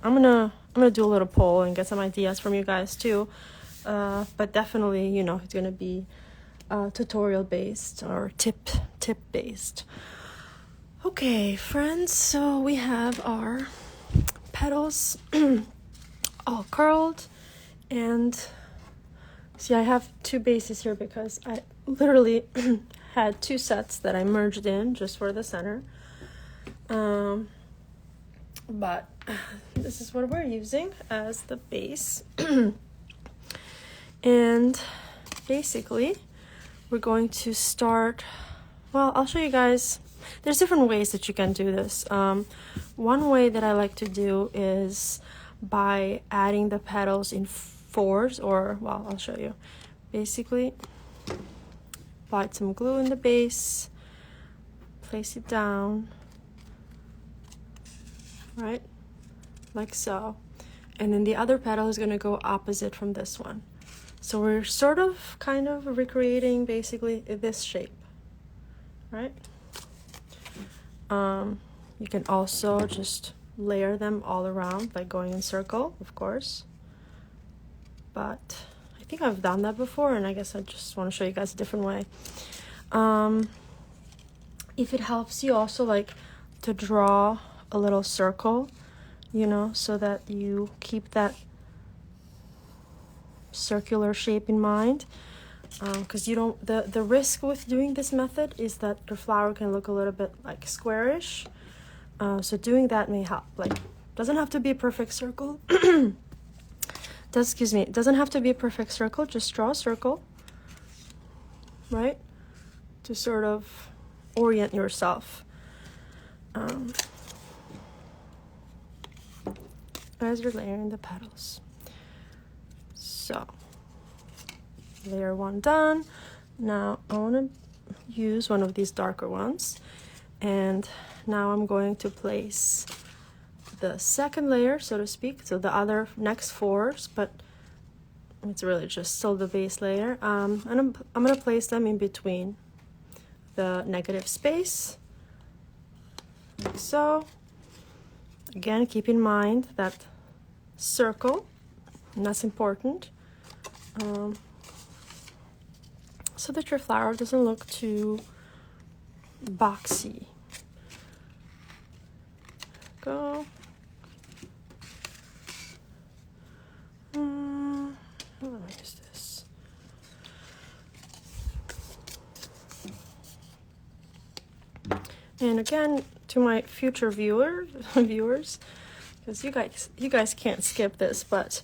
I'm gonna do a little poll and get some ideas from you guys too. But definitely, you know, it's gonna be tutorial based or tip based. Okay, friends. So we have our petals all curled, and see, I have two bases here because I literally had two sets that I merged in just for the center. But this is what we're using as the base. And basically, we're going to start, well, I'll show you guys. There's different ways that you can do this. One way that I like to do is by adding the petals in fours, or, well, I'll show you. Basically, apply some glue in the base, place it down, right, like so. And then the other petal is going to go opposite from this one. So we're sort of kind of recreating basically this shape, right? You can also just layer them all around by going in circle, of course. But I think I've done that before, and I guess I just want to show you guys a different way. If it helps you also like to draw a little circle, you know, so that you keep that circular shape in mind. because you don't, the risk with doing this method is that your flower can look a little bit like squarish. So doing that may help. Like, doesn't have to be a perfect circle. Excuse me, it doesn't have to be a perfect circle. Just draw a circle, right? To sort of orient yourself. As you're layering the petals. So, layer 1 done. Now I want to use one of these darker ones, and now I'm going to place the second layer, so to speak, so the other next 4s, but it's really just still the base layer. And I'm going to place them in between the negative space, like so. Again, keep in mind that circle, and that's important, so that your flower doesn't look too boxy. Go. What is this? And again, to my future viewers, because you guys can't skip this, but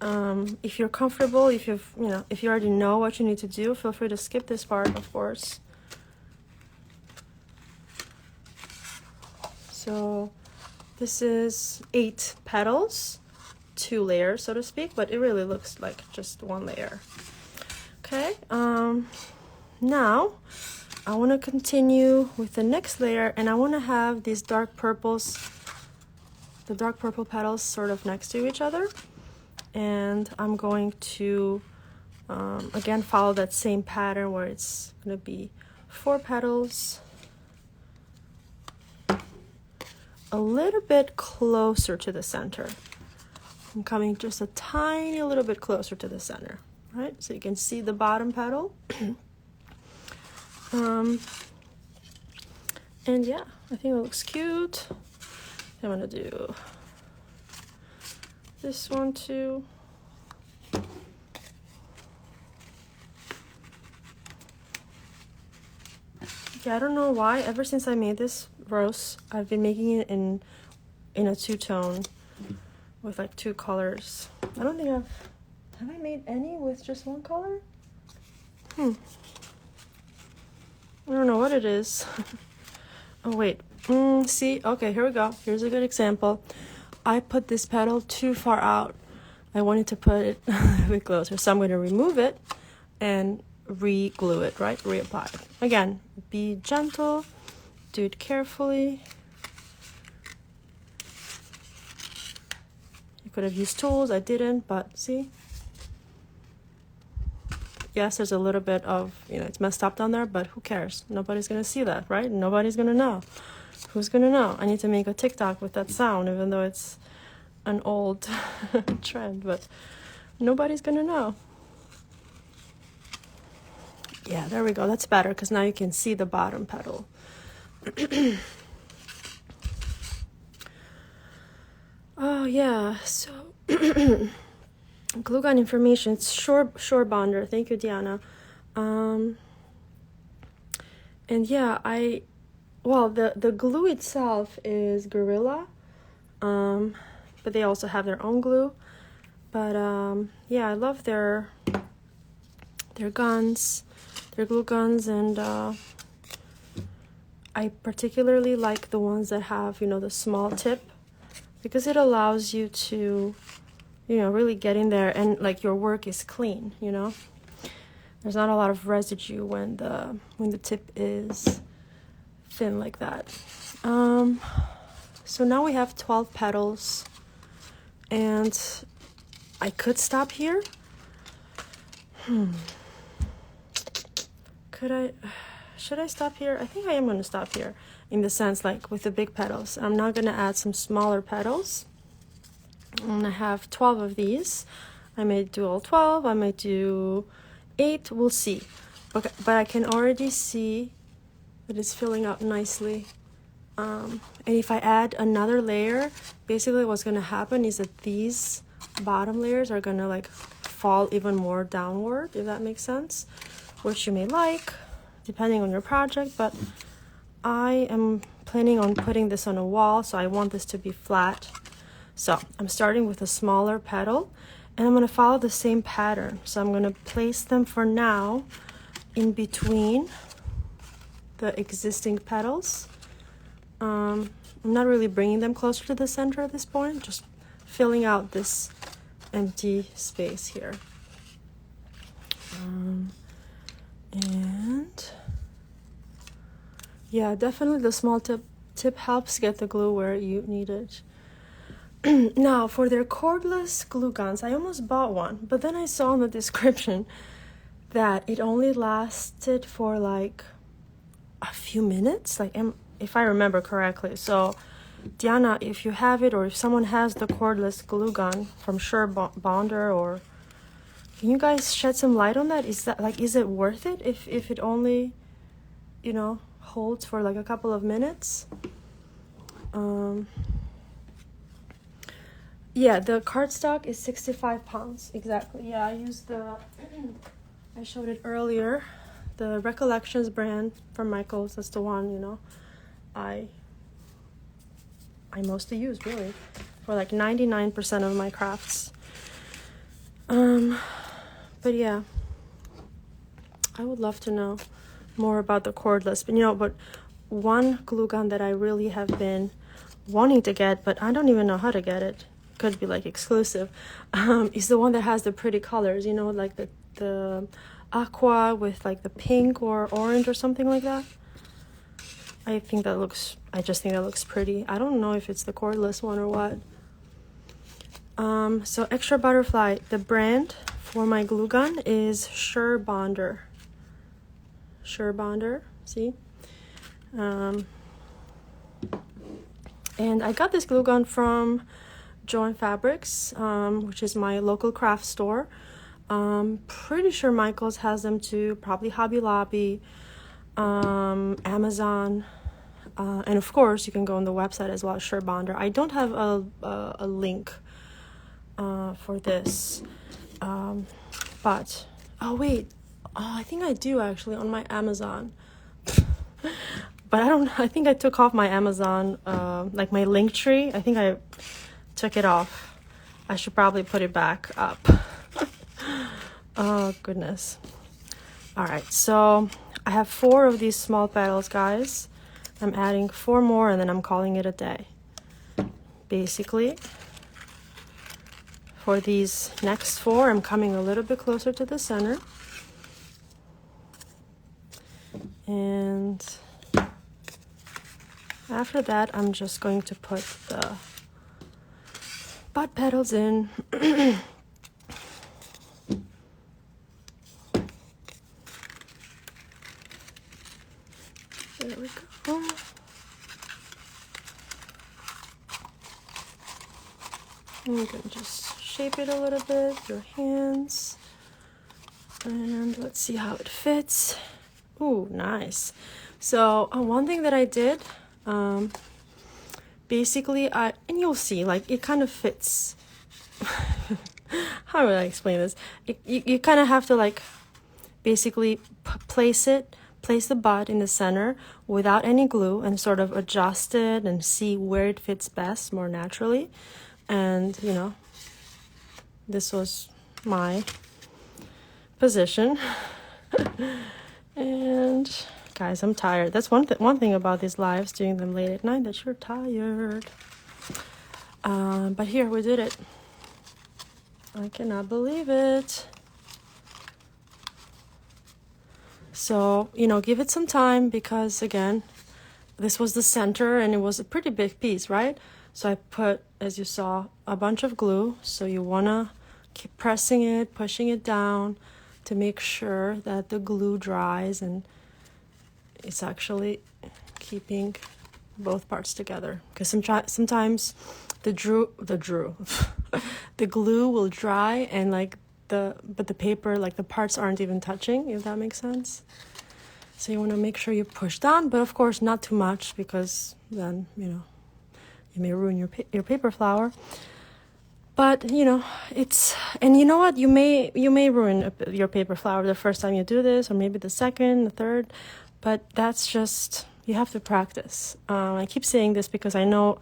if you're comfortable, if if you already know what you need to do, feel free to skip this part, of course. So this is 8 petals, 2 layers, so to speak, but it really looks like just 1 layer. Okay, now I want to continue with the next layer, and I want to have these dark purples, the dark purple petals sort of next to each other. And I'm going to, again, follow that same pattern where it's going to be 4 petals, a little bit closer to the center. I'm coming just a tiny little bit closer to the center, right? So you can see the bottom petal. And yeah, I think it looks cute. I'm gonna do this one too. Yeah, I don't know why, ever since I made this rose, I've been making it in a 2-tone with like 2 colors. I don't think have I made any with just 1 color? I don't know what it is. Oh wait, see, okay, here we go. Here's a good example. I put this petal too far out. I wanted to put it a bit closer, so I'm going to remove it and re-glue it, right? Reapply it. Again, be gentle, do it carefully. You could have used tools, I didn't, but see? Yes, there's a little bit of, it's messed up down there, but who cares? Nobody's going to see that, right? Nobody's going to know. Who's going to know? I need to make a TikTok with that sound, even though it's an old trend, but nobody's going to know. Yeah, there we go. That's better, because now you can see the bottom petal. Oh, yeah, so... glue gun information, it's Shore Bonder. Thank you, Diana. And yeah, the glue itself is Gorilla, but they also have their own glue. But yeah, I love their guns, their glue guns, and I particularly like the ones that have, the small tip, because it allows you to really get in there and like your work is clean, There's not a lot of residue when the tip is thin like that. So now we have 12 petals, and I could stop here. Should I stop here? I think I am going to stop here, in the sense like with the big petals. I'm now going to add some smaller petals. And I have 12 of these. I may do all 12, I may do 8, we'll see. Okay, but I can already see that it's filling up nicely. And if I add another layer, basically what's going to happen is that these bottom layers are going to like fall even more downward, if that makes sense, which you may like depending on your project, but I am planning on putting this on a wall, so I want this to be flat. So I'm starting with a smaller petal, and I'm going to follow the same pattern. So I'm going to place them for now in between the existing petals. I'm not really bringing them closer to the center at this point, just filling out this empty space here. And yeah, definitely the small tip helps get the glue where you need it. Now, for their cordless glue guns, I almost bought one, but then I saw in the description that it only lasted for like a few minutes, like if I remember correctly. So Diana, if you have it, or if someone has the cordless glue gun from Sure Bonder, or can you guys shed some light on that? Is it worth it if it only, you know, holds for like a couple of minutes? Yeah, the cardstock is 65 pounds exactly. Yeah, I used I showed it earlier, the Recollections brand from Michaels. That's the one, you know, I mostly use really for like 99% of my crafts. But yeah, I would love to know more about the cordless, but one glue gun that I really have been wanting to get, but I don't even know how to get it, could be like exclusive, is the one that has the pretty colors, you know, like the aqua with like the pink or orange or something like that. I just think that looks pretty. I don't know if it's the cordless one or what. So Extra Butterfly, the brand for my glue gun is Sure Bonder. Sure Bonder, see? And I got this glue gun from Joann Fabrics, which is my local craft store. Pretty sure Michaels has them too, probably Hobby Lobby, Amazon, and of course you can go on the website as well, Sure Bonder. I don't have a link for this, but I think I do actually on my Amazon. But I think I took off my Amazon, like my link tree. I think I took it off. I should probably put it back up. Oh, goodness. All right, so I have 4 of these small petals, guys. I'm adding 4 more, and then I'm calling it a day. Basically, for these next 4, I'm coming a little bit closer to the center. And after that, I'm just going to put the bud petals in. There we go. And you can just shape it a little bit with your hands. And let's see how it fits. Ooh, nice. So one thing that I did, basically, and you'll see, like, it kind of fits. How do I explain this? You kind of have to, like, basically place the bud in the center without any glue and sort of adjust it and see where it fits best, more naturally. And, you know, this was my position. And guys, I'm tired. That's one thing about these lives, doing them late at night, that you're tired. But here, we did it. I cannot believe it. So, you know, give it some time, because again, this was the center and it was a pretty big piece, right? So I put, as you saw, a bunch of glue. So you want to keep pressing it, pushing it down to make sure that the glue dries and it's actually keeping both parts together. Because sometimes the glue will dry and but the paper, like the parts aren't even touching, if that makes sense. So you want to make sure you push down, but of course not too much, because then, you know, you may ruin your paper flower. But you know, and you know what, you may ruin your paper flower the first time you do this, or maybe the second, the third, but that's just, you have to practice. I keep saying this because I know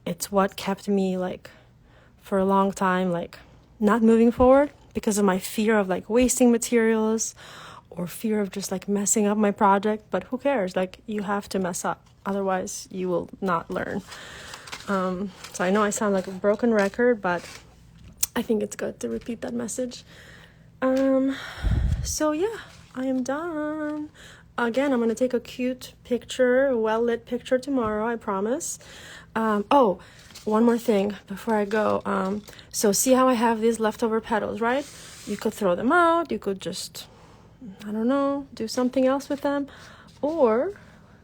it's what kept me like for a long time like not moving forward, because of my fear of like wasting materials or fear of just like messing up my project. But who cares, like you have to mess up, otherwise you will not learn. So I know I sound like a broken record, but I think it's good to repeat that message. So yeah, I am done. Again, I'm going to take a cute picture, a well-lit picture tomorrow, I promise. Oh, one more thing before I go. So see how I have these leftover petals, right? You could throw them out. You could just, I don't know, do something else with them. Or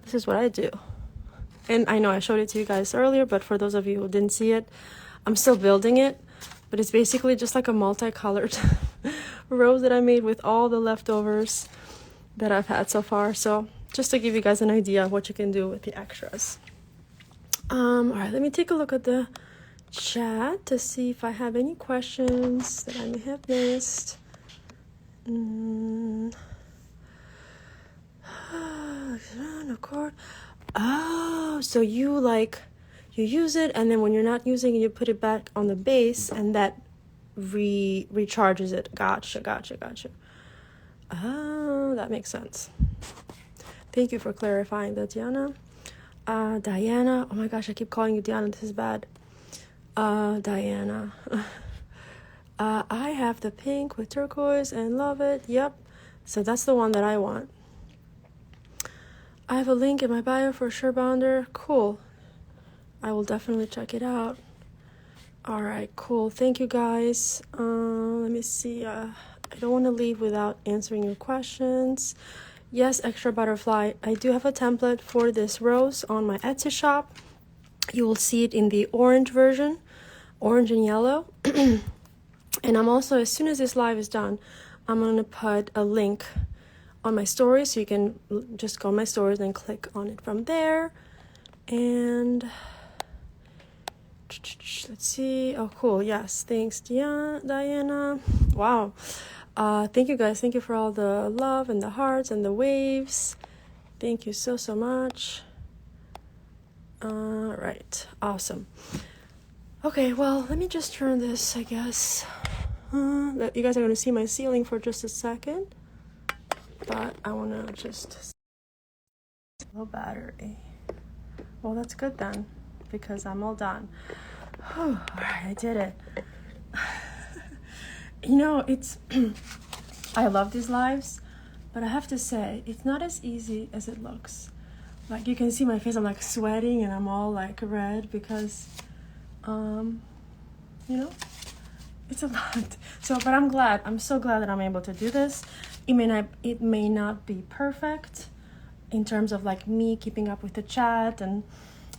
this is what I do. And I know I showed it to you guys earlier, but for those of you who didn't see it, I'm still building it. But it's basically just like a multicolored rose that I made with all the leftovers that I've had so far. So just to give you guys an idea of what you can do with the extras. All right, let me take a look at the chat to see if I have any questions that I may have missed. Oh, so you use it, and then when you're not using it, you put it back on the base, and that recharges it. Gotcha. Oh, that makes sense. Thank you for clarifying that, Diana. Diana. Oh my gosh, I keep calling you Diana. This is bad. Diana. I have the pink with turquoise and love it. Yep. So that's the one that I want. I have a link in my bio for Surebounder. Cool. I will definitely check it out. All right, cool. Thank you, guys. Let me see. I don't want to leave without answering your questions. Yes, extra butterfly. I do have a template for this rose on my Etsy shop. You will see it in the orange version, orange and yellow. And I'm also, as soon as this live is done, I'm going to put a link on my stories, so you can just go on my stories and click on it from there. And let's see. Oh, cool. Yes, thanks, Diana. Wow. Thank you, guys. Thank you for all the love and the hearts and the waves. Thank you so much. All right, awesome. Okay, well, let me just turn this, I guess. You guys are going to see my ceiling for just a second, but I want to just low battery. Well, that's good then, because I'm all done. All right, I did it. You know, it's I love these lives, but I have to say it's not as easy as it looks. Like, you can see my face, I'm like sweating and I'm all like red because you know, it's a lot. So, but I'm so glad that I'm able to do this. It may not be perfect in terms of like me keeping up with the chat and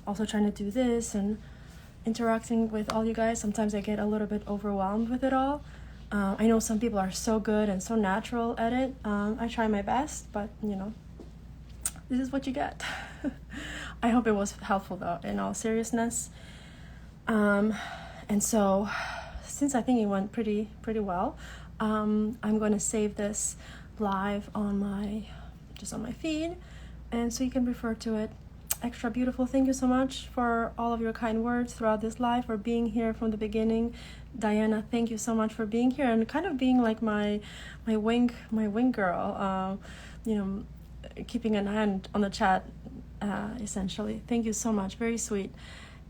also trying to do this and interacting with all you guys. Sometimes I get a little bit overwhelmed with it all. I know some people are so good and so natural at it. I try my best, but you know, this is what you get. I hope it was helpful though, in all seriousness. And so, since I think it went pretty well, I'm going to save this live on my feed, and so you can refer to it. Extra beautiful. Thank you so much for all of your kind words throughout this live, for being here from the beginning. Diana, thank you so much for being here and kind of being like my wing girl. You know, keeping an eye on the chat, essentially. Thank you so much. Very sweet.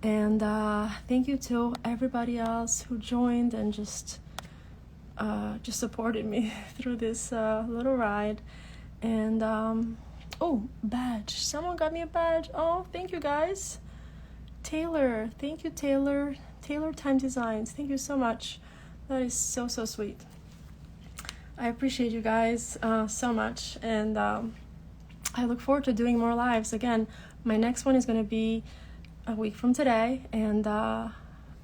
And thank you to everybody else who joined and just supported me through this little ride. And oh, badge. Someone got me a badge. Oh, thank you, guys. Taylor. Thank you, Taylor. Taylor Time Designs. Thank you so much. That is so sweet. I appreciate you guys so much. And I look forward to doing more lives. Again, my next one is going to be a week from today, and then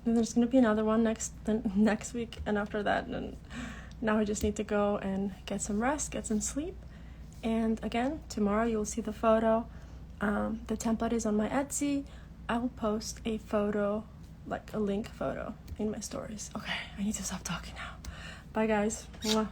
there's going to be another one next week, and after that, and now I just need to go and get some rest, get some sleep. And again, tomorrow you'll see the photo. The template is on my Etsy. I will post a photo like a link photo in my stories. Okay, I need to stop talking now. Bye guys. Mwah.